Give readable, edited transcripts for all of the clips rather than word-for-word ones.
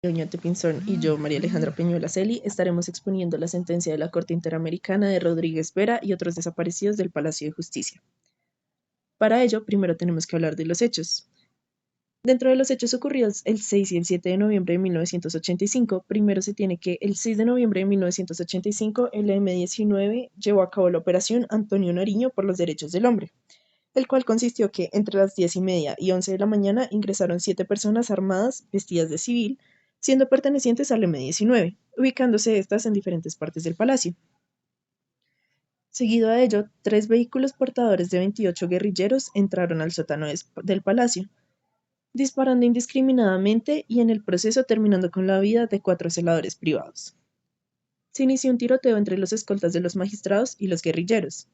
Oñate Pinzón y yo, María Alejandra Peñuela Celi, estaremos exponiendo la sentencia de la Corte Interamericana de Rodríguez Vera y otros desaparecidos del Palacio de Justicia. Para ello, primero tenemos que hablar de los hechos. Dentro de los hechos ocurridos el 6 y el 7 de noviembre de 1985, primero se tiene que el 6 de noviembre de 1985 el M-19 llevó a cabo la operación Antonio Nariño por los Derechos del Hombre, el cual consistió que entre las 10:30 y 11 de la mañana ingresaron 7 personas armadas vestidas de civil, siendo pertenecientes al M-19, ubicándose estas en diferentes partes del palacio. Seguido a ello, 3 vehículos portadores de 28 guerrilleros entraron al sótano del palacio, disparando indiscriminadamente y en el proceso terminando con la vida de 4 celadores privados. Se inició un tiroteo entre los escoltas de los magistrados y los guerrilleros,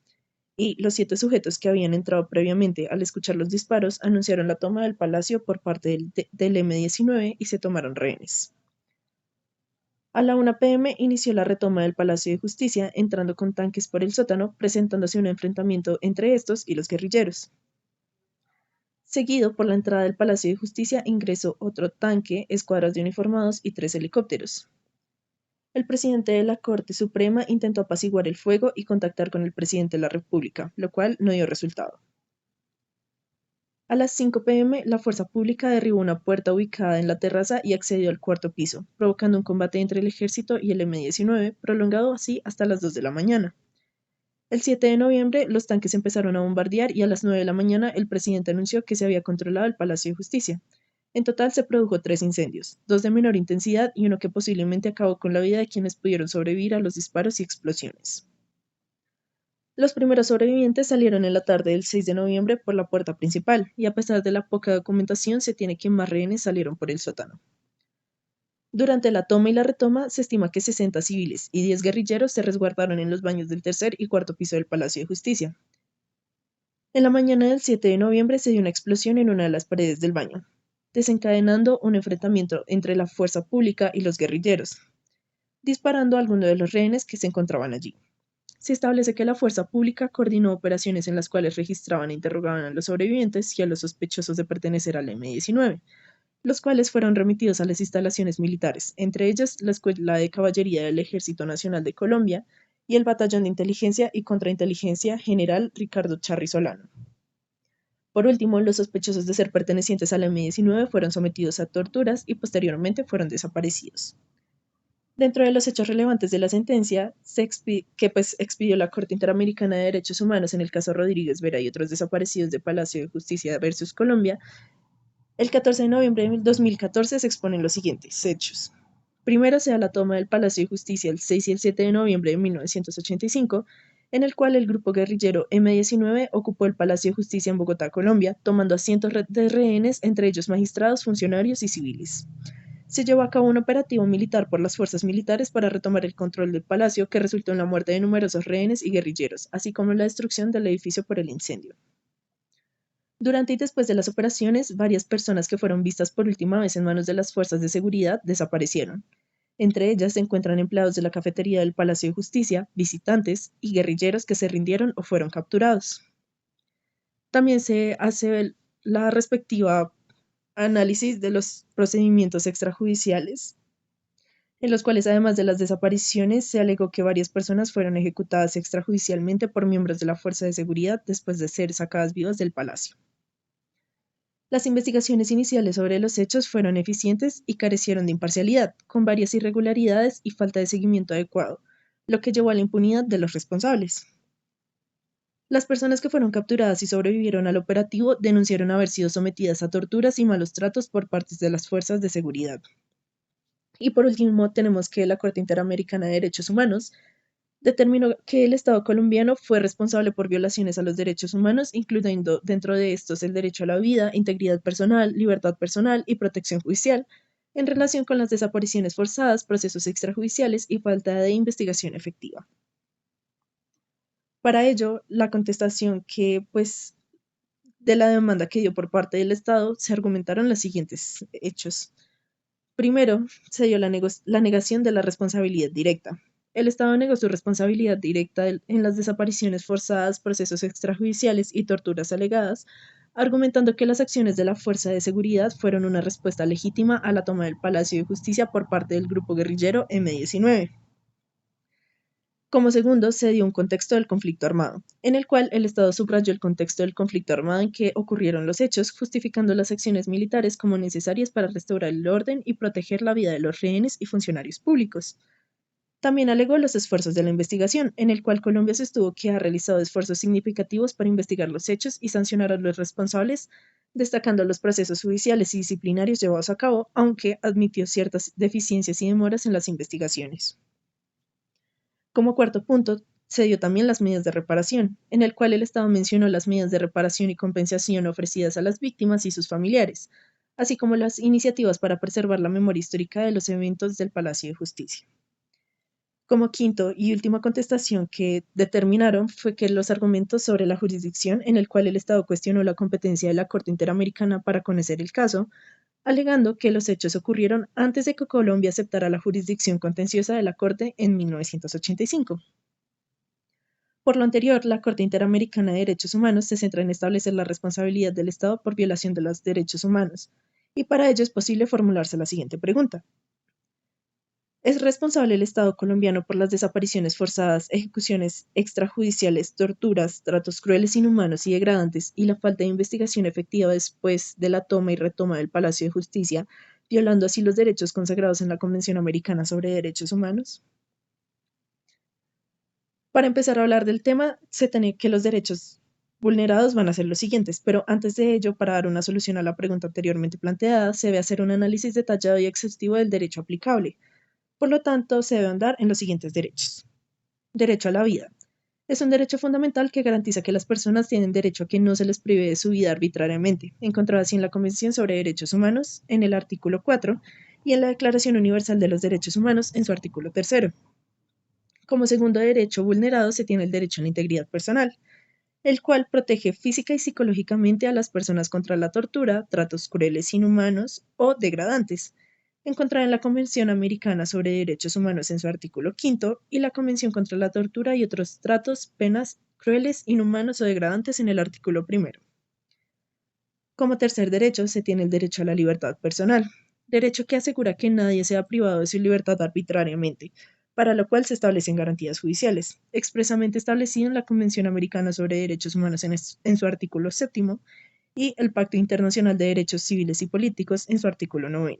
y los 7 sujetos que habían entrado previamente al escuchar los disparos anunciaron la toma del palacio por parte del M-19 y se tomaron rehenes. A la 1 p.m. inició la retoma del Palacio de Justicia, entrando con tanques por el sótano, presentándose un enfrentamiento entre estos y los guerrilleros. Seguido por la entrada del Palacio de Justicia ingresó otro tanque, escuadras de uniformados y 3 helicópteros. El presidente de la Corte Suprema intentó apaciguar el fuego y contactar con el presidente de la República, lo cual no dio resultado. A las 5 p.m., la fuerza pública derribó una puerta ubicada en la terraza y accedió al cuarto piso, provocando un combate entre el ejército y el M-19, prolongado así hasta las 2 de la mañana. El 7 de noviembre, los tanques empezaron a bombardear y a las 9 de la mañana el presidente anunció que se había controlado el Palacio de Justicia. En total se produjo 3 incendios, 2 de menor intensidad y uno que posiblemente acabó con la vida de quienes pudieron sobrevivir a los disparos y explosiones. Los primeros sobrevivientes salieron en la tarde del 6 de noviembre por la puerta principal, y a pesar de la poca documentación, se tiene que más rehenes salieron por el sótano. Durante la toma y la retoma, se estima que 60 civiles y 10 guerrilleros se resguardaron en los baños del tercer y cuarto piso del Palacio de Justicia. En la mañana del 7 de noviembre se dio una explosión en una de las paredes del baño, desencadenando un enfrentamiento entre la fuerza pública y los guerrilleros, disparando a algunos de los rehenes que se encontraban allí. Se establece que la fuerza pública coordinó operaciones en las cuales registraban e interrogaban a los sobrevivientes y a los sospechosos de pertenecer al M-19, los cuales fueron remitidos a las instalaciones militares, entre ellas la Escuela de Caballería del Ejército Nacional de Colombia y el Batallón de Inteligencia y Contrainteligencia General Ricardo Charri Solano. Por último, los sospechosos de ser pertenecientes al M-19 fueron sometidos a torturas y posteriormente fueron desaparecidos. Dentro de los hechos relevantes de la sentencia, que expidió la Corte Interamericana de Derechos Humanos en el caso Rodríguez Vera y otros desaparecidos de Palacio de Justicia versus Colombia, el 14 de noviembre de 2014 se exponen los siguientes hechos. Primero se da la toma del Palacio de Justicia el 6 y el 7 de noviembre de 1985, en el cual el grupo guerrillero M-19 ocupó el Palacio de Justicia en Bogotá, Colombia, tomando a cientos de rehenes, entre ellos magistrados, funcionarios y civiles. Se llevó a cabo un operativo militar por las fuerzas militares para retomar el control del palacio, que resultó en la muerte de numerosos rehenes y guerrilleros, así como la destrucción del edificio por el incendio. Durante y después de las operaciones, varias personas que fueron vistas por última vez en manos de las fuerzas de seguridad desaparecieron. Entre ellas se encuentran empleados de la cafetería del Palacio de Justicia, visitantes y guerrilleros que se rindieron o fueron capturados. También se hace la respectiva análisis de los procedimientos extrajudiciales, en los cuales además de las desapariciones se alegó que varias personas fueron ejecutadas extrajudicialmente por miembros de la fuerza de seguridad después de ser sacadas vivas del palacio. Las investigaciones iniciales sobre los hechos fueron eficientes y carecieron de imparcialidad, con varias irregularidades y falta de seguimiento adecuado, lo que llevó a la impunidad de los responsables. Las personas que fueron capturadas y sobrevivieron al operativo denunciaron haber sido sometidas a torturas y malos tratos por parte de las fuerzas de seguridad. Y por último, tenemos que la Corte Interamericana de Derechos Humanos determinó que el Estado colombiano fue responsable por violaciones a los derechos humanos, incluyendo dentro de estos el derecho a la vida, integridad personal, libertad personal y protección judicial, en relación con las desapariciones forzadas, procesos extrajudiciales y falta de investigación efectiva. Para ello, la contestación de la demanda que dio por parte del Estado se argumentaron los siguientes hechos. Primero, se dio la negación de la responsabilidad directa. El Estado negó su responsabilidad directa en las desapariciones forzadas, procesos extrajudiciales y torturas alegadas argumentando que las acciones de la Fuerza de Seguridad fueron una respuesta legítima a la toma del Palacio de Justicia por parte del grupo guerrillero M-19. Como segundo, se dio un contexto del conflicto armado, en el cual el Estado subrayó el contexto del conflicto armado en que ocurrieron los hechos, justificando las acciones militares como necesarias para restaurar el orden y proteger la vida de los rehenes y funcionarios públicos. También alegó los esfuerzos de la investigación, en el cual Colombia sostuvo que ha realizado esfuerzos significativos para investigar los hechos y sancionar a los responsables, destacando los procesos judiciales y disciplinarios llevados a cabo, aunque admitió ciertas deficiencias y demoras en las investigaciones. Como cuarto punto, se dio también las medidas de reparación, en el cual el Estado mencionó las medidas de reparación y compensación ofrecidas a las víctimas y sus familiares, así como las iniciativas para preservar la memoria histórica de los eventos del Palacio de Justicia. Como quinto y última contestación que determinaron fue que los argumentos sobre la jurisdicción en el cual el Estado cuestionó la competencia de la Corte Interamericana para conocer el caso, alegando que los hechos ocurrieron antes de que Colombia aceptara la jurisdicción contenciosa de la Corte en 1985. Por lo anterior, la Corte Interamericana de Derechos Humanos se centra en establecer la responsabilidad del Estado por violación de los derechos humanos, y para ello es posible formularse la siguiente pregunta. ¿Es responsable el Estado colombiano por las desapariciones forzadas, ejecuciones extrajudiciales, torturas, tratos crueles, inhumanos y degradantes y la falta de investigación efectiva después de la toma y retoma del Palacio de Justicia, violando así los derechos consagrados en la Convención Americana sobre Derechos Humanos? Para empezar a hablar del tema, se tiene que los derechos vulnerados van a ser los siguientes, pero antes de ello, para dar una solución a la pregunta anteriormente planteada, se debe hacer un análisis detallado y exhaustivo del derecho aplicable. Por lo tanto, se deben dar en los siguientes derechos. Derecho a la vida. Es un derecho fundamental que garantiza que las personas tienen derecho a que no se les prive de su vida arbitrariamente, encontrado así en la Convención sobre Derechos Humanos, en el artículo 4, y en la Declaración Universal de los Derechos Humanos, en su artículo 3. Como segundo derecho vulnerado se tiene el derecho a la integridad personal, el cual protege física y psicológicamente a las personas contra la tortura, tratos crueles, inhumanos o degradantes, encontrada en la Convención Americana sobre Derechos Humanos en su artículo 5 y la Convención contra la Tortura y otros tratos, penas crueles, inhumanos o degradantes en el artículo 1. Como tercer derecho se tiene el derecho a la libertad personal, derecho que asegura que nadie sea privado de su libertad arbitrariamente, para lo cual se establecen garantías judiciales, expresamente establecido en la Convención Americana sobre Derechos Humanos en su artículo 7 y el Pacto Internacional de Derechos Civiles y Políticos en su artículo 9.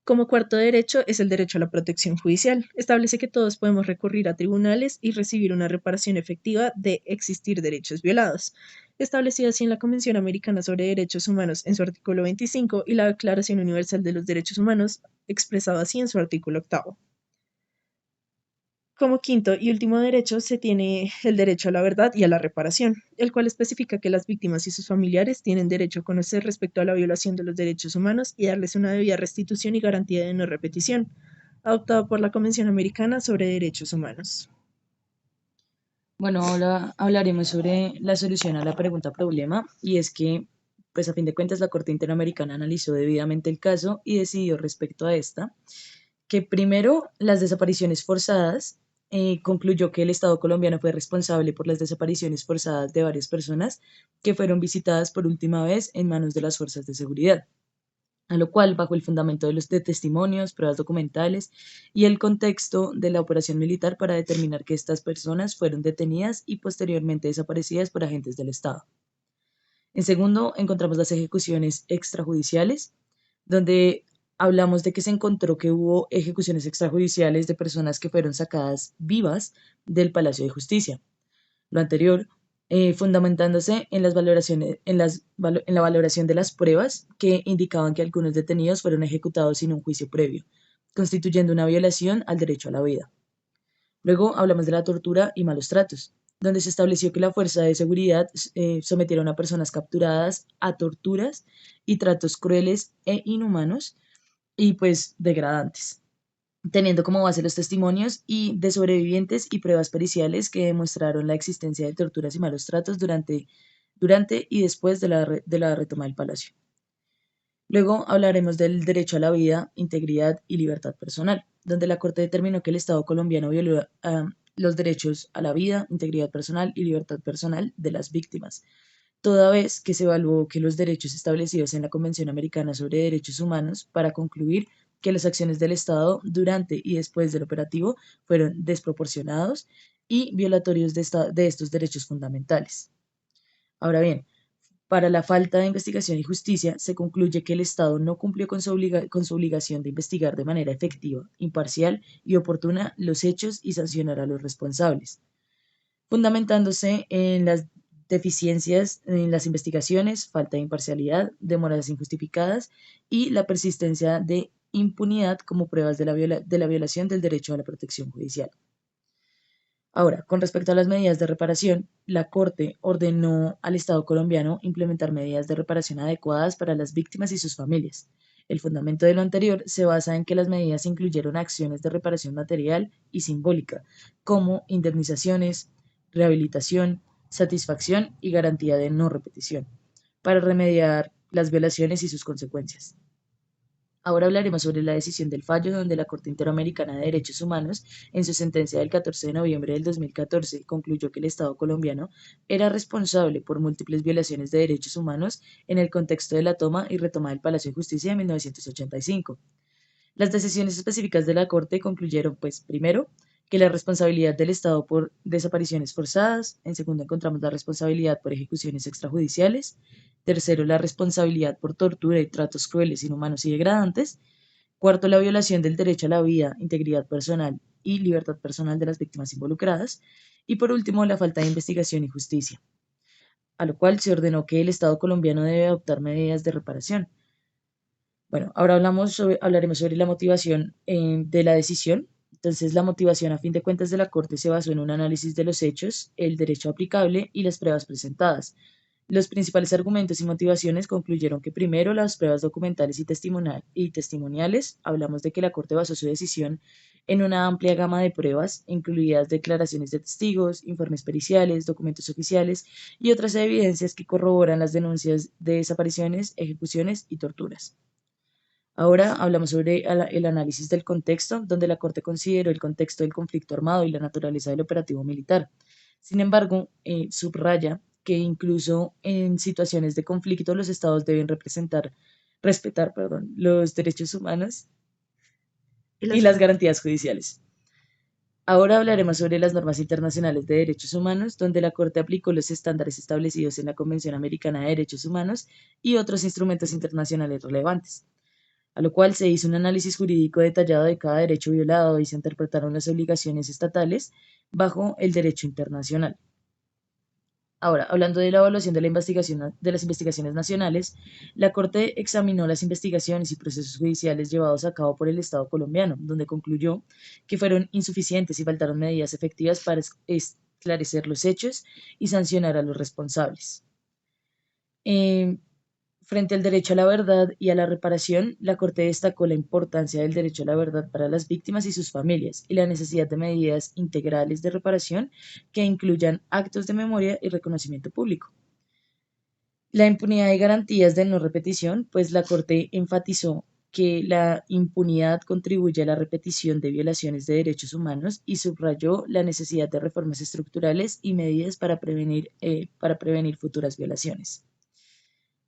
Como cuarto derecho es el derecho a la protección judicial. Establece que todos podemos recurrir a tribunales y recibir una reparación efectiva de existir derechos violados, establecido así en la Convención Americana sobre Derechos Humanos en su artículo 25 y la Declaración Universal de los Derechos Humanos, expresado así en su artículo 8. Como quinto y último derecho se tiene el derecho a la verdad y a la reparación, el cual especifica que las víctimas y sus familiares tienen derecho a conocer respecto a la violación de los derechos humanos y darles una debida restitución y garantía de no repetición, adoptado por la Convención Americana sobre Derechos Humanos. Bueno, ahora hablaremos sobre la solución a la pregunta problema y es que, pues a fin de cuentas, la Corte Interamericana analizó debidamente el caso y decidió respecto a esta que primero las desapariciones forzadas, concluyó que el Estado colombiano fue responsable por las desapariciones forzadas de varias personas que fueron visitadas por última vez en manos de las fuerzas de seguridad, a lo cual, bajo el fundamento de los de testimonios, pruebas documentales y el contexto de la operación militar para determinar que estas personas fueron detenidas y posteriormente desaparecidas por agentes del Estado. En segundo, encontramos las ejecuciones extrajudiciales, donde hablamos de que se encontró que hubo ejecuciones extrajudiciales de personas que fueron sacadas vivas del Palacio de Justicia. Lo anterior, fundamentándose en las valoraciones, en la valoración de las pruebas que indicaban que algunos detenidos fueron ejecutados sin un juicio previo, constituyendo una violación al derecho a la vida. Luego hablamos de la tortura y malos tratos, donde se estableció que la fuerza de seguridad sometieron a personas capturadas a torturas y tratos crueles e inhumanos y pues degradantes, teniendo como base los testimonios y de sobrevivientes y pruebas periciales que demostraron la existencia de torturas y malos tratos durante y después de la retoma del palacio. Luego hablaremos del derecho a la vida, integridad y libertad personal, donde la Corte determinó que el Estado colombiano violó los derechos a la vida, integridad personal y libertad personal de las víctimas, toda vez que se evaluó que los derechos establecidos en la Convención Americana sobre Derechos Humanos para concluir que las acciones del Estado durante y después del operativo fueron desproporcionados y violatorios de estos derechos fundamentales. Ahora bien, para la falta de investigación y justicia, se concluye que el Estado no cumplió con su obligación de investigar de manera efectiva, imparcial y oportuna los hechos y sancionar a los responsables, fundamentándose en las deficiencias en las investigaciones, falta de imparcialidad, demoras injustificadas y la persistencia de impunidad como pruebas de la violación del derecho a la protección judicial. Ahora, con respecto a las medidas de reparación, la Corte ordenó al Estado colombiano implementar medidas de reparación adecuadas para las víctimas y sus familias. El fundamento de lo anterior se basa en que las medidas incluyeron acciones de reparación material y simbólica, como indemnizaciones, rehabilitación, satisfacción y garantía de no repetición, para remediar las violaciones y sus consecuencias. Ahora hablaremos sobre la decisión del fallo donde la Corte Interamericana de Derechos Humanos, en su sentencia del 14 de noviembre del 2014, concluyó que el Estado colombiano era responsable por múltiples violaciones de derechos humanos en el contexto de la toma y retoma del Palacio de Justicia de 1985. Las decisiones específicas de la Corte concluyeron, pues, primero, que la responsabilidad del Estado por desapariciones forzadas, en segundo encontramos la responsabilidad por ejecuciones extrajudiciales, tercero, la responsabilidad por tortura y tratos crueles, inhumanos y degradantes, cuarto, la violación del derecho a la vida, integridad personal y libertad personal de las víctimas involucradas, y por último, la falta de investigación y justicia, a lo cual se ordenó que el Estado colombiano debe adoptar medidas de reparación. Bueno, ahora hablaremos sobre la motivación de la decisión. Entonces, la motivación a fin de cuentas de la Corte se basó en un análisis de los hechos, el derecho aplicable y las pruebas presentadas. Los principales argumentos y motivaciones concluyeron que primero las pruebas documentales y testimoniales, hablamos de que la Corte basó su decisión en una amplia gama de pruebas, incluidas declaraciones de testigos, informes periciales, documentos oficiales y otras evidencias que corroboran las denuncias de desapariciones, ejecuciones y torturas. Ahora hablamos sobre el análisis del contexto, donde la Corte consideró el contexto del conflicto armado y la naturaleza del operativo militar. Sin embargo, subraya que incluso en situaciones de conflicto los estados deben respetar, los derechos humanos y las garantías judiciales. Ahora hablaremos sobre las normas internacionales de derechos humanos, donde la Corte aplicó los estándares establecidos en la Convención Americana de Derechos Humanos y otros instrumentos internacionales relevantes, a lo cual se hizo un análisis jurídico detallado de cada derecho violado y se interpretaron las obligaciones estatales bajo el derecho internacional. Ahora, hablando de la evaluación de las investigaciones nacionales, la Corte examinó las investigaciones y procesos judiciales llevados a cabo por el Estado colombiano, donde concluyó que fueron insuficientes y faltaron medidas efectivas para esclarecer los hechos y sancionar a los responsables. Eh, Frente al derecho a la verdad y a la reparación, la Corte destacó la importancia del derecho a la verdad para las víctimas y sus familias y la necesidad de medidas integrales de reparación que incluyan actos de memoria y reconocimiento público. La impunidad y garantías de no repetición, pues la Corte enfatizó que la impunidad contribuye a la repetición de violaciones de derechos humanos y subrayó la necesidad de reformas estructurales y medidas para prevenir futuras violaciones.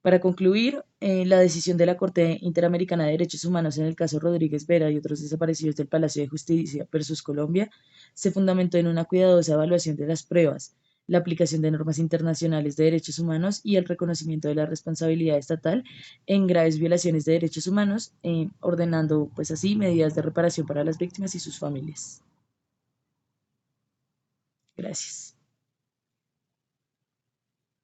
Para concluir, la decisión de la Corte Interamericana de Derechos Humanos en el caso Rodríguez Vera y otros desaparecidos del Palacio de Justicia versus Colombia se fundamentó en una cuidadosa evaluación de las pruebas, la aplicación de normas internacionales de derechos humanos y el reconocimiento de la responsabilidad estatal en graves violaciones de derechos humanos, ordenando pues así medidas de reparación para las víctimas y sus familias. Gracias.